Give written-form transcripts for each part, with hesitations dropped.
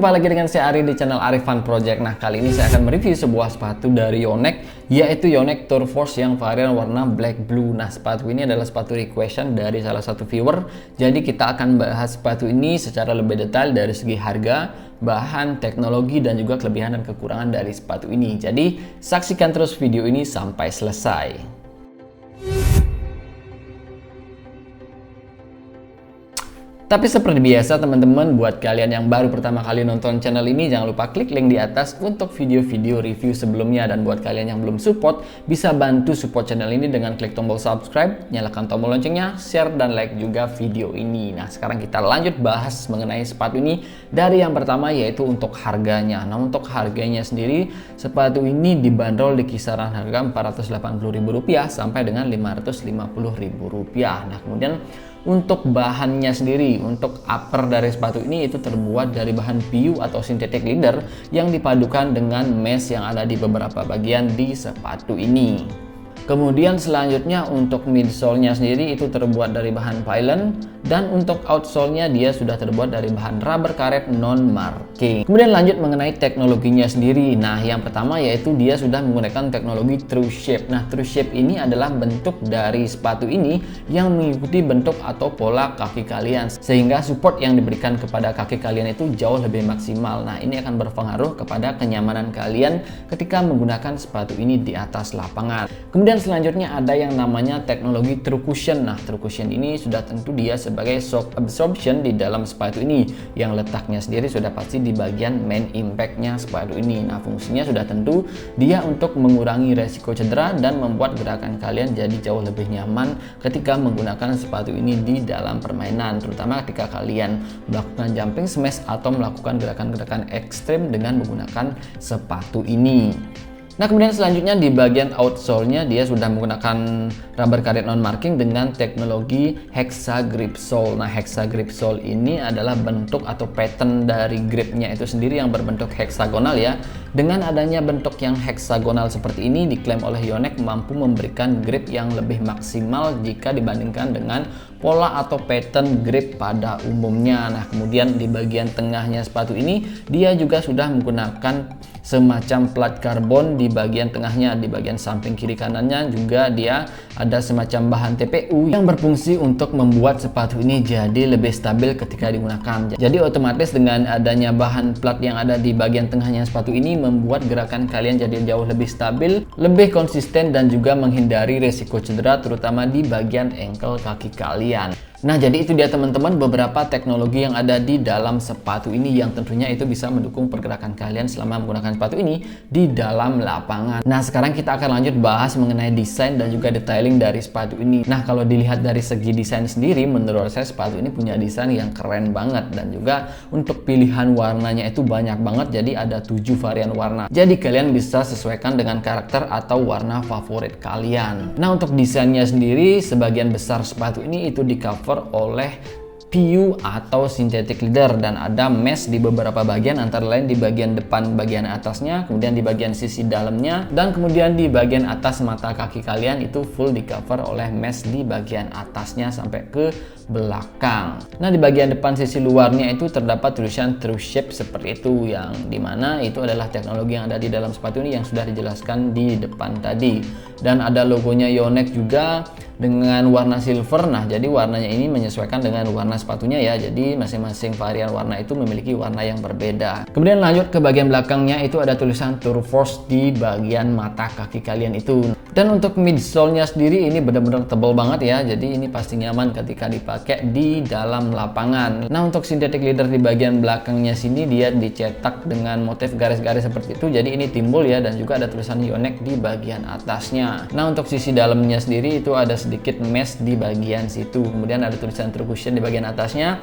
Jumpa lagi dengan saya Ari di channel Ari Fun Project. Nah, kali ini saya akan mereview sebuah sepatu dari Yonex, yaitu Yonex Tour Force yang varian warna black blue. Nah, sepatu ini adalah sepatu requestan dari salah satu viewer. Jadi kita akan bahas sepatu ini secara lebih detail dari segi harga, bahan, teknologi, dan juga kelebihan dan kekurangan dari sepatu ini. Jadi saksikan terus video ini sampai selesai. Tapi seperti biasa teman-teman, buat kalian yang baru pertama kali nonton channel ini, jangan lupa klik link di atas untuk video-video review sebelumnya. Dan buat kalian yang belum support, bisa bantu support channel ini dengan klik tombol subscribe, nyalakan tombol loncengnya, share dan like juga video ini. Nah, sekarang kita lanjut bahas mengenai sepatu ini. Dari yang pertama yaitu untuk harganya. Nah, untuk harganya sendiri, sepatu ini dibanderol di kisaran harga Rp480.000 sampai dengan Rp550.000. Nah, kemudian untuk bahannya sendiri, untuk upper dari sepatu ini itu terbuat dari bahan PU atau synthetic leather yang dipadukan dengan mesh yang ada di beberapa bagian di sepatu ini. Kemudian selanjutnya untuk midsole-nya sendiri itu terbuat dari bahan pylon, dan untuk outsole-nya dia sudah terbuat dari bahan rubber karet non-marking. Kemudian lanjut mengenai teknologinya sendiri. Nah, yang pertama yaitu dia sudah menggunakan teknologi True Shape. Nah, True Shape ini adalah bentuk dari sepatu ini yang mengikuti bentuk atau pola kaki kalian, sehingga support yang diberikan kepada kaki kalian itu jauh lebih maksimal. Nah, ini akan berpengaruh kepada kenyamanan kalian ketika menggunakan sepatu ini di atas lapangan. Kemudian selanjutnya ada yang namanya teknologi True Cushion. Nah, True Cushion ini sudah tentu dia sebagai shock absorption di dalam sepatu ini, yang letaknya sendiri sudah pasti di bagian main impact-nya sepatu ini. Nah, fungsinya sudah tentu dia untuk mengurangi resiko cedera dan membuat gerakan kalian jadi jauh lebih nyaman ketika menggunakan sepatu ini di dalam permainan, terutama ketika kalian melakukan jumping smash atau melakukan gerakan-gerakan ekstrim dengan menggunakan sepatu ini. Nah, kemudian selanjutnya di bagian outsole-nya dia sudah menggunakan rubber karet non-marking dengan teknologi Hexa Grip Sole. Nah, Hexa Grip Sole ini adalah bentuk atau pattern dari gripnya itu sendiri yang berbentuk heksagonal ya. Dengan adanya bentuk yang heksagonal seperti ini, diklaim oleh Yonex mampu memberikan grip yang lebih maksimal jika dibandingkan dengan pola atau pattern grip pada umumnya. Nah, kemudian di bagian tengahnya sepatu ini dia juga sudah menggunakan semacam plat karbon di bagian tengahnya. Di bagian samping kiri kanannya juga dia ada semacam bahan TPU yang berfungsi untuk membuat sepatu ini jadi lebih stabil ketika digunakan. Jadi otomatis dengan adanya bahan plat yang ada di bagian tengahnya sepatu ini membuat gerakan kalian jadi jauh lebih stabil, lebih konsisten, dan juga menghindari resiko cedera terutama di bagian ankle kaki kalian. Nah, jadi itu dia teman-teman beberapa teknologi yang ada di dalam sepatu ini yang tentunya itu bisa mendukung pergerakan kalian selama menggunakan sepatu ini di dalam lapangan. Nah, sekarang kita akan lanjut bahas mengenai desain dan juga detailing dari sepatu ini. Nah, kalau dilihat dari segi desain sendiri, menurut saya sepatu ini punya desain yang keren banget, dan juga untuk pilihan warnanya itu banyak banget. Jadi ada 7 varian warna. Jadi kalian bisa sesuaikan dengan karakter atau warna favorit kalian. Nah, untuk desainnya sendiri sebagian besar sepatu ini itu di cover oleh PU atau synthetic leather, dan ada mesh di beberapa bagian, antara lain di bagian depan bagian atasnya, kemudian di bagian sisi dalamnya, dan kemudian di bagian atas mata kaki kalian itu full di cover oleh mesh di bagian atasnya sampai ke belakang. Nah, di bagian depan sisi luarnya itu terdapat tulisan True Shape seperti itu, yang dimana itu adalah teknologi yang ada di dalam sepatu ini yang sudah dijelaskan di depan tadi. Dan ada logonya Yonex juga dengan warna silver. Nah, jadi warnanya ini menyesuaikan dengan warna sepatunya ya. Jadi masing-masing varian warna itu memiliki warna yang berbeda. Kemudian lanjut ke bagian belakangnya itu ada tulisan Tour Force di bagian mata kaki kalian itu. Dan untuk midsole-nya sendiri ini benar-benar tebal banget ya. Jadi ini pasti nyaman ketika dipakai di dalam lapangan. Nah, untuk synthetic leather di bagian belakangnya sini dia dicetak dengan motif garis-garis seperti itu. Jadi ini timbul ya, dan juga ada tulisan Yonex di bagian atasnya. Nah, untuk sisi dalamnya sendiri itu ada sedikit mesh di bagian situ. Kemudian ada tulisan True Cushion di bagian atasnya.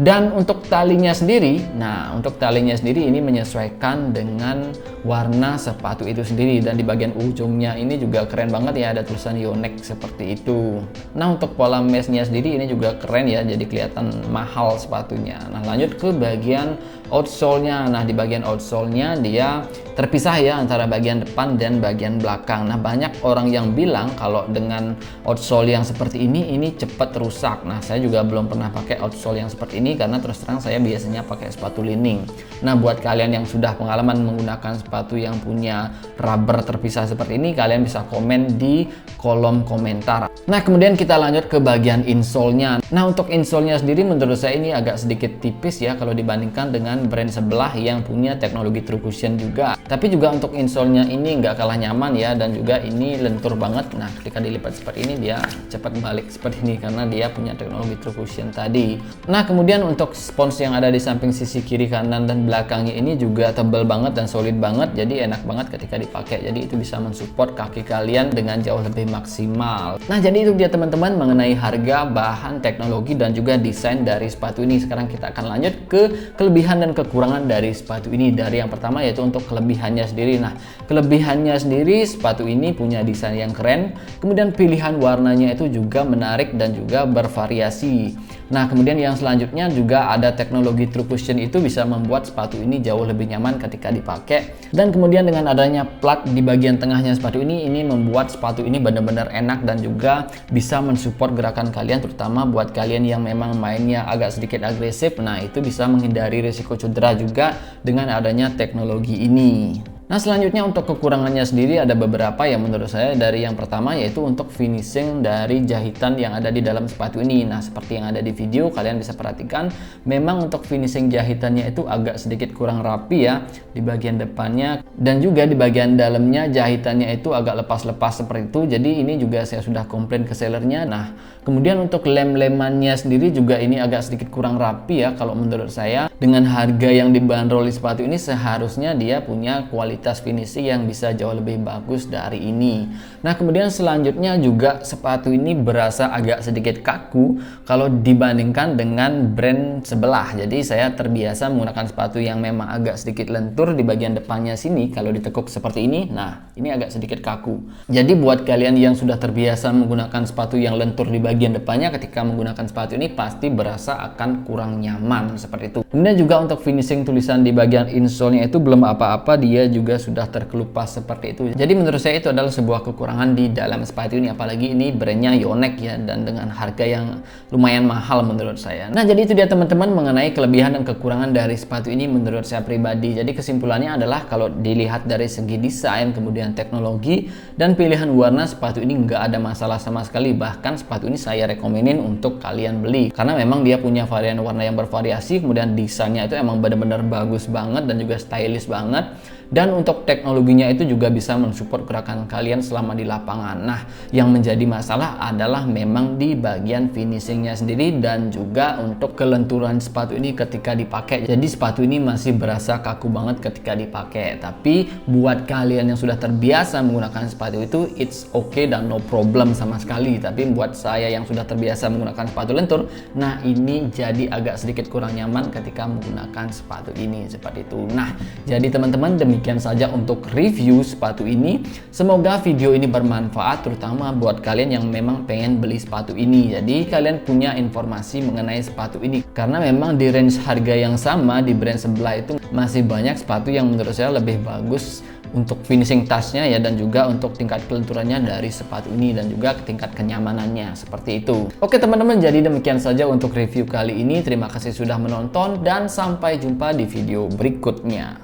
Dan untuk talinya sendiri, nah untuk talinya sendiri ini menyesuaikan dengan warna sepatu itu sendiri, dan di bagian ujungnya ini juga keren banget ya, ada tulisan Yonex seperti itu. Nah, untuk pola meshnya sendiri ini juga keren ya, jadi kelihatan mahal sepatunya. Nah, lanjut ke bagian outsole-nya. Nah, di bagian outsole-nya dia terpisah ya antara bagian depan dan bagian belakang. Nah, banyak orang yang bilang kalau dengan outsole yang seperti ini cepat rusak. Nah, saya juga belum pernah pakai outsole yang seperti ini karena terus terang saya biasanya pakai sepatu lining. Nah, buat kalian yang sudah pengalaman menggunakan sepatu yang punya rubber terpisah seperti ini, kalian bisa komen di kolom komentar. Nah, kemudian kita lanjut ke bagian insole-nya. Nah, untuk insole-nya sendiri menurut saya ini agak sedikit tipis ya kalau dibandingkan dengan brand sebelah yang punya teknologi true cushion juga. Tapi juga untuk insole-nya ini nggak kalah nyaman ya, dan juga ini lentur banget. Nah, ketika dilipat seperti ini dia cepat balik seperti ini karena dia punya teknologi true cushion tadi. Nah, kemudian untuk spons yang ada di samping sisi kiri, kanan, dan belakangnya ini juga tebal banget dan solid banget, jadi enak banget ketika dipakai. Jadi itu bisa mensupport kaki kalian dengan jauh lebih maksimal. Nah, jadi itu dia teman-teman mengenai harga, bahan, teknologi, dan juga desain dari sepatu ini. Sekarang kita akan lanjut ke kelebihan dan kekurangan dari sepatu ini. Dari yang pertama yaitu untuk kelebihannya sendiri. Nah, kelebihannya sendiri sepatu ini punya desain yang keren, kemudian pilihan warnanya itu juga menarik dan juga bervariasi. Nah, kemudian yang selanjutnya juga ada teknologi true cushion, itu bisa membuat sepatu ini jauh lebih nyaman ketika dipakai. Dan kemudian dengan adanya plat di bagian tengahnya sepatu ini membuat sepatu ini benar-benar enak dan juga bisa mensupport gerakan kalian, terutama buat kalian yang memang mainnya agak sedikit agresif. Nah, itu bisa menghindari risiko cedera juga dengan adanya teknologi ini. Nah, selanjutnya untuk kekurangannya sendiri ada beberapa yang menurut saya. Dari yang pertama yaitu untuk finishing dari jahitan yang ada di dalam sepatu ini. Nah, seperti yang ada di video kalian bisa perhatikan, memang untuk finishing jahitannya itu agak sedikit kurang rapi ya di bagian depannya, dan juga di bagian dalamnya jahitannya itu agak lepas-lepas seperti itu. Jadi ini juga saya sudah komplain ke sellernya. Nah, kemudian untuk lem-lemannya sendiri juga ini agak sedikit kurang rapi ya kalau menurut saya. Dengan harga yang dibanderol di sepatu ini seharusnya dia punya kualitas finishing yang bisa jauh lebih bagus dari ini. Nah, kemudian selanjutnya juga sepatu ini berasa agak sedikit kaku kalau dibandingkan dengan brand sebelah. Jadi saya terbiasa menggunakan sepatu yang memang agak sedikit lentur di bagian depannya sini. Kalau ditekuk seperti ini, nah ini agak sedikit kaku. Jadi buat kalian yang sudah terbiasa menggunakan sepatu yang lentur di bagian depannya, ketika menggunakan sepatu ini pasti berasa akan kurang nyaman seperti itu. Kemudian juga untuk finishing tulisan di bagian insole-nya itu belum apa-apa, dia juga sudah terkelupas seperti itu. Jadi menurut saya itu adalah sebuah kekurangan di dalam sepatu ini, apalagi ini brandnya Yonex ya, dan dengan harga yang lumayan mahal menurut saya. Nah, jadi itu dia teman-teman mengenai kelebihan dan kekurangan dari sepatu ini menurut saya pribadi. Jadi kesimpulannya adalah kalau dilihat dari segi desain, kemudian teknologi, dan pilihan warna, sepatu ini nggak ada masalah sama sekali. Bahkan sepatu ini saya rekomenin untuk kalian beli karena memang dia punya varian warna yang bervariasi, kemudian desainnya itu emang benar-benar bagus banget dan juga stylish banget. Dan untuk teknologinya itu juga bisa mensupport gerakan kalian selama di lapangan. Nah, yang menjadi masalah adalah memang di bagian finishingnya sendiri dan juga untuk kelenturan sepatu ini ketika dipakai. Jadi sepatu ini masih berasa kaku banget ketika dipakai. Tapi buat kalian yang sudah terbiasa menggunakan sepatu itu, it's okay dan no problem sama sekali. Tapi buat saya yang sudah terbiasa menggunakan sepatu lentur, nah ini jadi agak sedikit kurang nyaman ketika menggunakan sepatu ini seperti itu. Nah, jadi teman-teman, demikian saja untuk review sepatu ini. Semoga video ini bermanfaat, terutama buat kalian yang memang pengen beli sepatu ini. Jadi kalian punya informasi mengenai sepatu ini, karena memang di range harga yang sama di brand sebelah itu masih banyak sepatu yang menurut saya lebih bagus untuk finishing touch-nya ya, dan juga untuk tingkat kelenturannya dari sepatu ini, dan juga tingkat kenyamanannya seperti itu. Oke teman-teman, jadi demikian saja untuk review kali ini. Terima kasih sudah menonton dan sampai jumpa di video berikutnya.